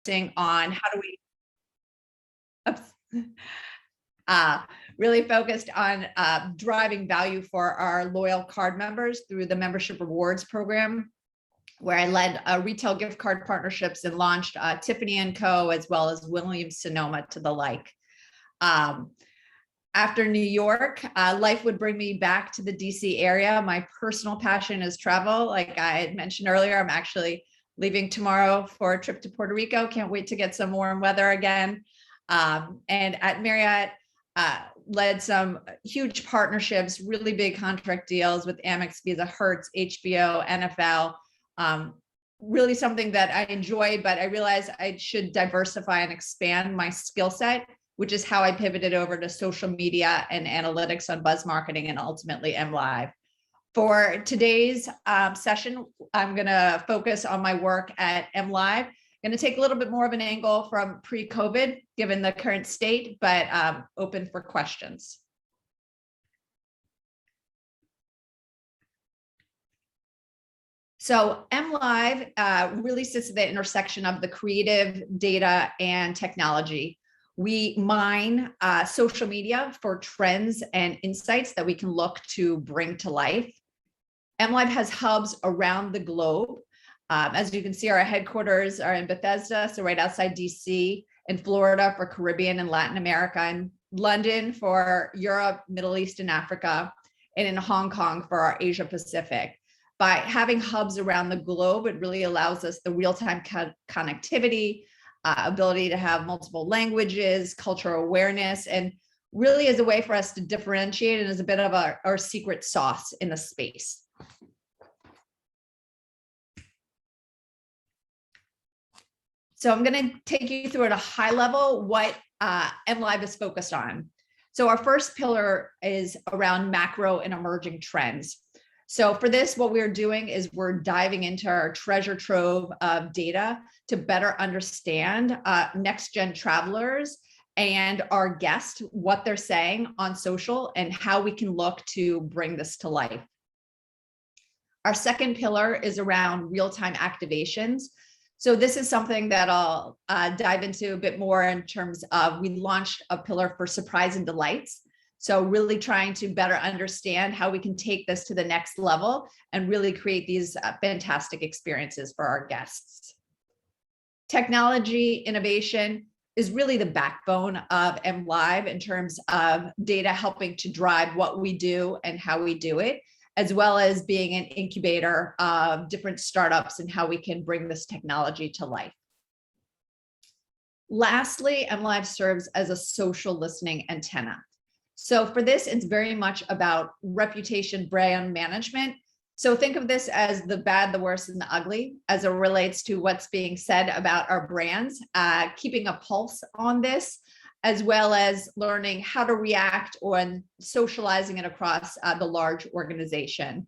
on how do we really focused on driving value for our loyal card members through the membership rewards program, where I led retail gift card partnerships and launched Tiffany & Co. as well as Williams-Sonoma to the like. After New York, life would bring me back to the DC area. My personal passion is travel. Like I had mentioned earlier, I'm actually leaving tomorrow for a trip to Puerto Rico. Can't wait to get some warm weather again. And at Marriott, led some huge partnerships, really big contract deals with Amex, Visa, Hertz, HBO, NFL. Really something that I enjoyed, but I realized I should diversify and expand my skill set, which is how I pivoted over to social media and analytics on Buzz Marketing and ultimately MLive. For today's session, I'm going to focus on my work at MLive. Going to take a little bit more of an angle from pre-COVID, given the current state, but open for questions. So MLive really sits at the intersection of the creative, data, and technology. We mine social media for trends and insights that we can look to bring to life. MLive has hubs around the globe. As you can see, our headquarters are in Bethesda, so right outside DC, in Florida for Caribbean and Latin America, in London for Europe, Middle East, and Africa, and in Hong Kong for our Asia Pacific. By having hubs around the globe, it really allows us the real-time connectivity, ability to have multiple languages, cultural awareness, and really is a way for us to differentiate and is a bit of our secret sauce in the space. So I'm going to take you through at a high level what MLive is focused on. So our first pillar is around macro and emerging trends. So for this, what we're doing is we're diving into our treasure trove of data to better understand next-gen travelers and our guests, what they're saying on social and how we can look to bring this to life. Our second pillar is around real-time activations. So this is something that I'll dive into a bit more in terms of, we launched a pillar for surprise and delights. So really trying to better understand how we can take this to the next level and really create these fantastic experiences for our guests. Technology innovation is really the backbone of MLive in terms of data helping to drive what we do and how we do it, as well as being an incubator of different startups and how we can bring this technology to life. Lastly, MLive serves as a social listening antenna. So for this, it's very much about reputation brand management. So think of this as the bad, the worst, and the ugly as it relates to what's being said about our brands, keeping a pulse on this, as well as learning how to react or socializing it across the large organization.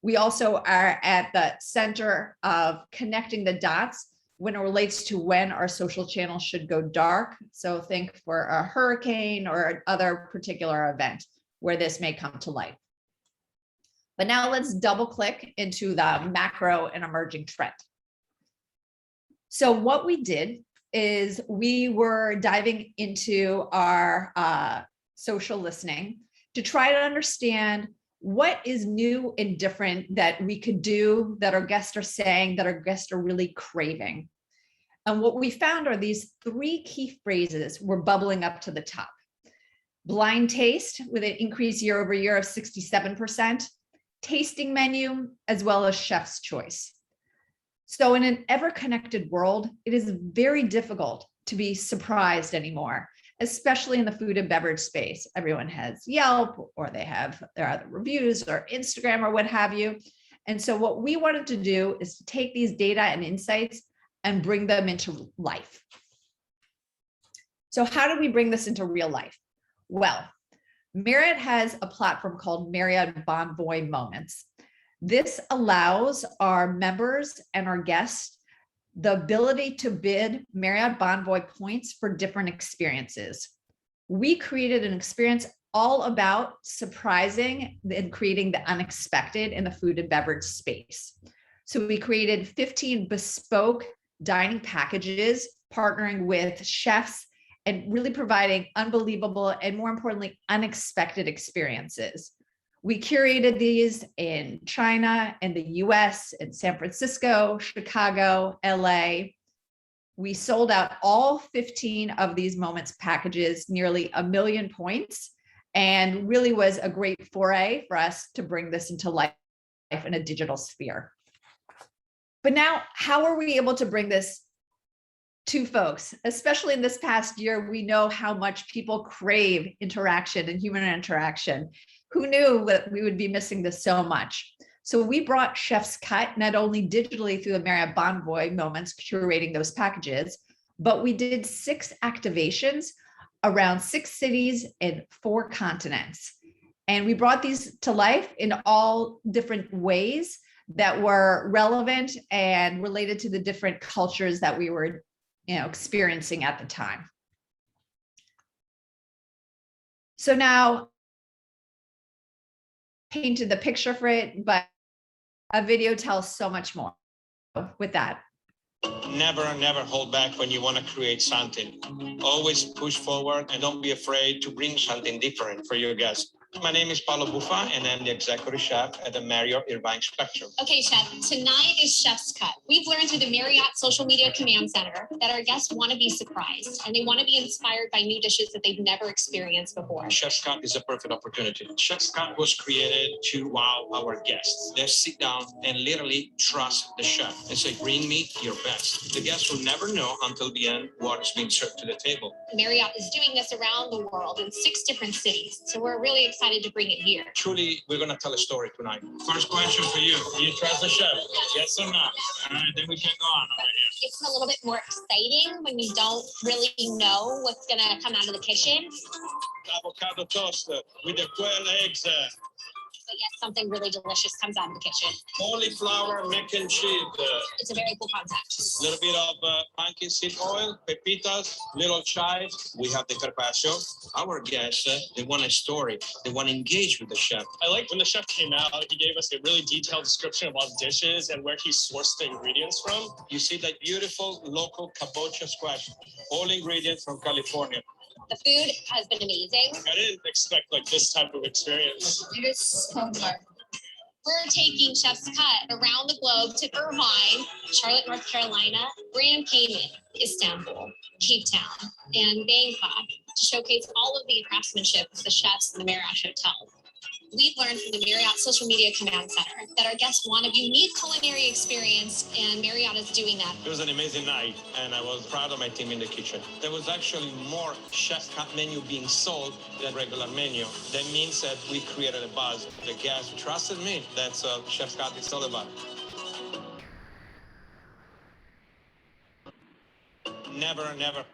We also are at the center of connecting the dots when it relates to when our social channels should go dark. So think for a hurricane or other particular event where this may come to life. But now let's double click into the macro and emerging trend. So what we did is we were diving into our social listening to try to understand what is new and different that we could do, that our guests are saying, that our guests are really craving. And what we found are these three key phrases were bubbling up to the top. Blind taste with an increase year over year of 67%, tasting menu, as well as chef's choice. So in an ever-connected world, it is very difficult to be surprised anymore, especially in the food and beverage space. Everyone has Yelp, or they have their other reviews or Instagram or what have you. And so what we wanted to do is to take these data and insights and bring them into life. So how do we bring this into real life? Well, Marriott has a platform called Marriott Bonvoy Moments. This allows our members and our guests the ability to bid Marriott Bonvoy points for different experiences. We created an experience all about surprising and creating the unexpected in the food and beverage space. So we created 15 bespoke dining packages partnering with chefs and really providing unbelievable and, more importantly, unexpected experiences. We curated these in China, in the US, in San Francisco, Chicago, LA. We sold out all 15 of these moments packages, nearly 1 million points, and really was a great foray for us to bring this into life in a digital sphere. But now, how are we able to bring this to folks? Especially in this past year, we know how much people crave interaction and human interaction. Who knew that we would be missing this so much? So we brought Chef's Cut not only digitally through the Marriott Bonvoy moments, curating those packages, but we did 6 activations around 6 cities and 4 continents. And we brought these to life in all different ways that were relevant and related to the different cultures that we were, experiencing at the time. So now, painted the picture for it, but a video tells so much more with that. Never hold back when you want to create something. Always push forward and don't be afraid to bring something different for your guests. My name is Paulo Buffa, and I'm the executive chef at the Marriott Irvine Spectrum. Okay, Chef, tonight is Chef's Cut. We've learned through the Marriott Social Media Command Center that our guests want to be surprised and they want to be inspired by new dishes that they've never experienced before. Chef's Cut is a perfect opportunity. Chef's Cut was created to wow our guests. They sit down and literally trust the chef and say, bring me your best. The guests will never know until the end what is being served to the table. Marriott is doing this around the world in 6 different cities, so we're really excited to bring it here. Truly, we're going to tell a story tonight. First question for you. Do you trust the chef? Yes or no? All right, then we can go on over here. It's a little bit more exciting when you don't really know what's going to come out of the kitchen. Avocado toast with the quail eggs. But yet something really delicious comes out of the kitchen. Cauliflower mac and cheese. It's a very cool concept. A little bit of pumpkin seed oil, pepitas, little chives. We have the carpaccio. Our guests, they want a story. They want to engage with the chef. I like when the chef came out, he gave us a really detailed description of all the dishes and where he sourced the ingredients from. You see that beautiful local kabocha squash, all ingredients from California. The food has been amazing. I didn't expect like this type of experience. It is so good. We're taking Chef's Cut around the globe to Irvine, Charlotte, North Carolina, Grand Cayman, Istanbul, Cape Town, and Bangkok to showcase all of the craftsmanship of the chefs in the Marriott Hotel. We've learned from the Marriott Social Media Command Center that our guests want a unique culinary experience, and Marriott is doing that. It was an amazing night, and I was proud of my team in the kitchen. There was actually more Chef's Cut menu being sold than regular menu. That means that we created a buzz. The guests trusted me. That's what Chef's Cut is all about. Never.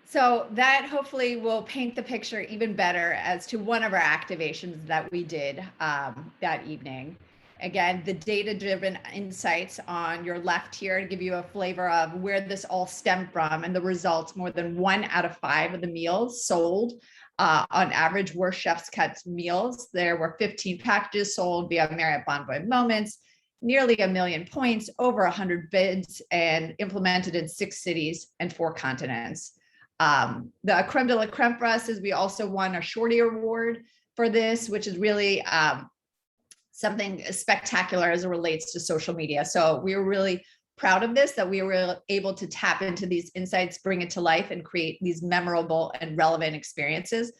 So that hopefully will paint the picture even better as to one of our activations that we did that evening. Again, the data-driven insights on your left here to give you a flavor of where this all stemmed from, and the results, more than 1 out of 5 of the meals sold on average were Chef's Cut meals. There were 15 packages sold via Marriott Bonvoy Moments, nearly 1 million points, over 100 bids, and implemented in 6 cities and 4 continents. The creme de la creme for us is we also won a Shorty Award for this, which is really something spectacular as it relates to social media. So we were really proud of this, that we were able to tap into these insights, bring it to life, and create these memorable and relevant experiences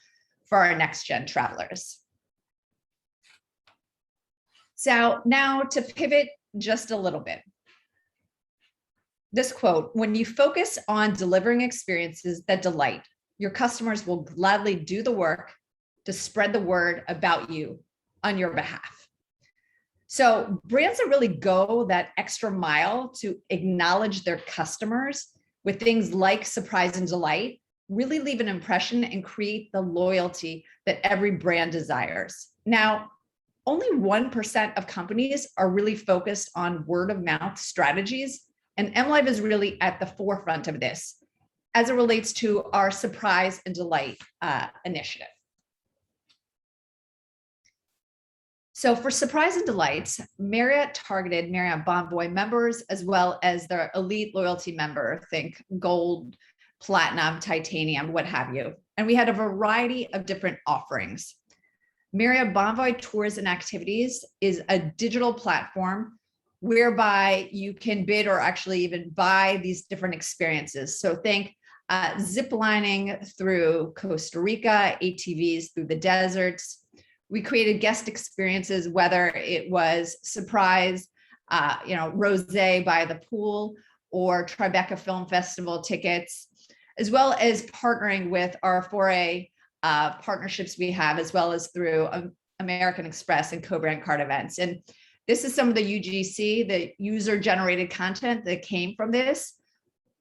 for our next gen travelers. So now to pivot just a little bit. This quote, when you focus on delivering experiences that delight, your customers will gladly do the work to spread the word about you on your behalf. So brands that really go that extra mile to acknowledge their customers with things like surprise and delight really leave an impression and create the loyalty that every brand desires. Now, only 1% of companies are really focused on word of mouth strategies, and MLive is really at the forefront of this as it relates to our surprise and delight initiative. So for Surprise and Delights, Marriott targeted Marriott Bonvoy members as well as their elite loyalty member, think gold, platinum, titanium, what have you. And we had a variety of different offerings. Marriott Bonvoy Tours and Activities is a digital platform whereby you can bid or actually even buy these different experiences. So think zip lining through Costa Rica, ATVs through the deserts. We created guest experiences, whether it was surprise, rosé by the pool or Tribeca Film Festival tickets, as well as partnering with our foray partnerships we have, as well as through American Express and co-brand card events. And this is some of the UGC, the user generated content that came from this.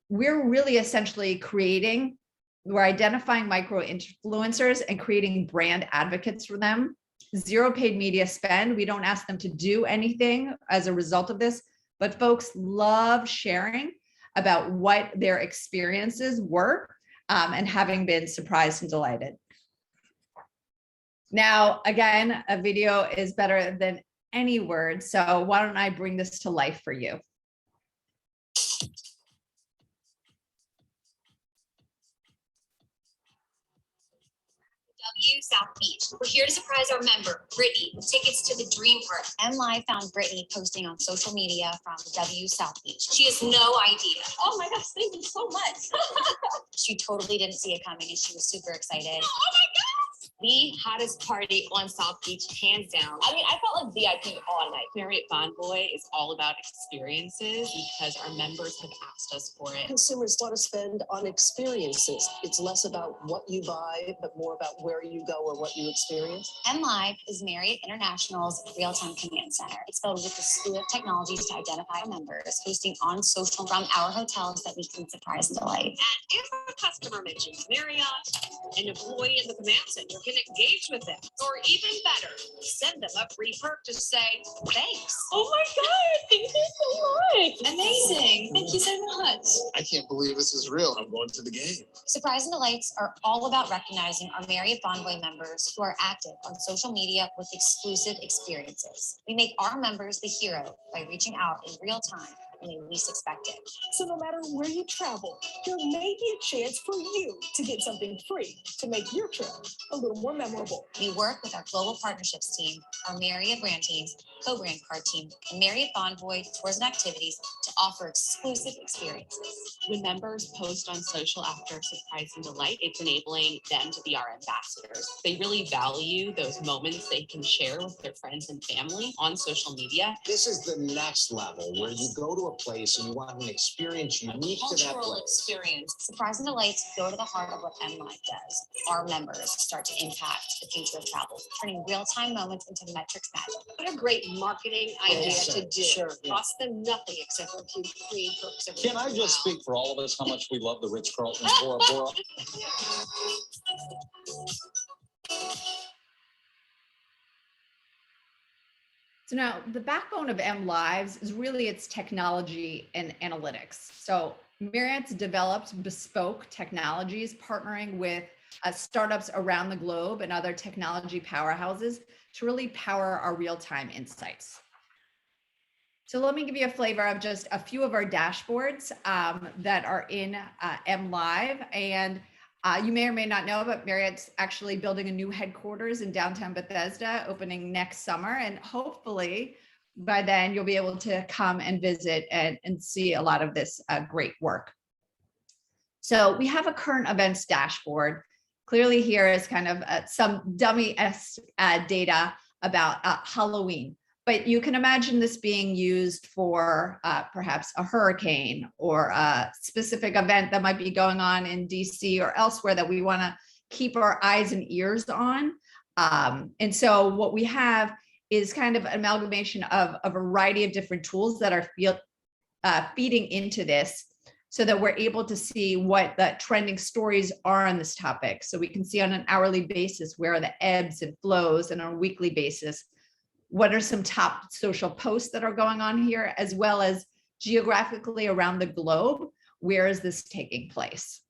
We're really essentially we're identifying micro influencers and creating brand advocates for them. Zero paid media spend. We don't ask them to do anything as a result of this, but folks love sharing about what their experiences were and having been surprised and delighted. Now, again, a video is better than any word. So why don't I bring this to life for you? South Beach. We're here to surprise our member, Brittany, with tickets to the Dream Park. MLive found Brittany posting on social media from W South Beach. She has no idea. Oh my gosh, thank you so much. She totally didn't see it coming and she was super excited. Oh my gosh! The hottest party on South Beach, hands down. I mean, I felt like VIP all night. Marriott Bonvoy is all about experiences because our members have asked us for it. Consumers want to spend on experiences. It's less about what you buy, but more about where you go or what you experience. MLive is Marriott International's real-time command center. It's filled with a slew of technologies to identify members, hosting on social from our hotels that we can surprise and delight. And if a customer mentions Marriott, an employee in the command center can engage with them. Or even better, send them a free perk to say thanks. Oh my God, thank you so much. Amazing. Thank you so much. I can't believe this is real. I'm going to the game. Surprise and Delights are all about recognizing our Marriott Bonvoy members who are active on social media with exclusive experiences. We make our members the hero by reaching out in real time when they least expect it. So no matter where you travel, there may be a chance for you to get something free to make your trip a little more memorable. We work with our global partnerships team, our Marriott brand teams, co-brand card team, and Marriott Bonvoy Tours and Activities to offer exclusive experiences. When members post on social after Surprise and Delight, it's enabling them to be our ambassadors. They really value those moments they can share with their friends and family on social media. This is the next level where you go to a place and you want an experience unique to that Cultural place. experience. Surprise and Delights go to the heart of what MLive does. Our members start to impact the future of travel, turning real-time moments into metrics magic. What a great marketing idea to do. Sure, yeah. Cost them nothing except for a few free perks. every Can I once in a just while. speak for all of us how much we love the Ritz-Carlton Bora Bora? So now the backbone of MLives is really its technology and analytics. So Marriott's developed bespoke technologies, partnering with startups around the globe and other technology powerhouses to really power our real-time insights. So let me give you a flavor of just a few of our dashboards that are in MLive. And you may or may not know, but Marriott's actually building a new headquarters in downtown Bethesda, opening next summer. And hopefully by then you'll be able to come and visit and see a lot of this great work. So we have a current events dashboard. Clearly here is kind of some dummy-esque data about Halloween. But you can imagine this being used for perhaps a hurricane or a specific event that might be going on in DC or elsewhere that we want to keep our eyes and ears on. And so what we have is kind of an amalgamation of a variety of different tools that are feeding into this so that we're able to see what the trending stories are on this topic. So we can see on an hourly basis where are the ebbs and flows, and on a weekly basis, what are some top social posts that are going on here, as well as geographically around the globe, where is this taking place?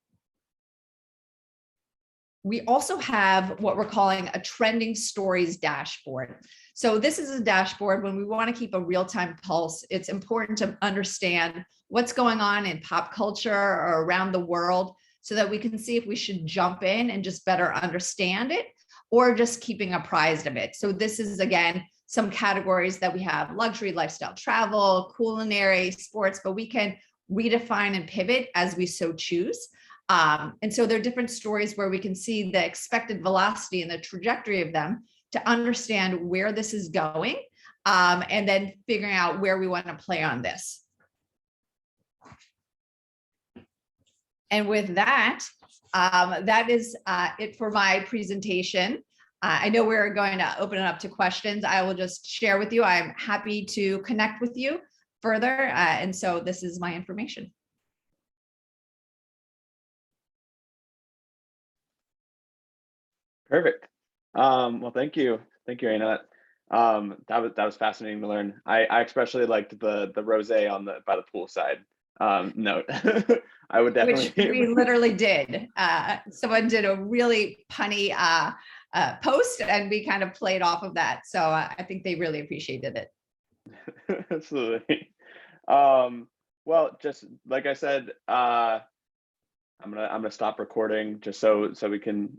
we also have what we're calling a trending stories dashboard. So this is a dashboard when we want to keep a real-time pulse. It's important to understand what's going on in pop culture or around the world so that we can see if we should jump in and just better understand it or just keeping apprised of it. So this is, again, some categories that we have: luxury, lifestyle, travel, culinary, sports, but we can redefine and pivot as we so choose. And so there are different stories where we can see the expected velocity and the trajectory of them to understand where this is going, and then figuring out where we want to play on this. And with that, that is it for my presentation. I know we're going to open it up to questions. I will just share with you. I'm happy to connect with you further. And so this is my information. Perfect. Well, thank you, Anna. That was fascinating to learn. I especially liked the rosé on the by the poolside note. I would definitely. Which we literally did. Someone did a really punny post, and we kind of played off of that. So I think they really appreciated it. Absolutely. Well, just like I said, I'm gonna stop recording just so we can.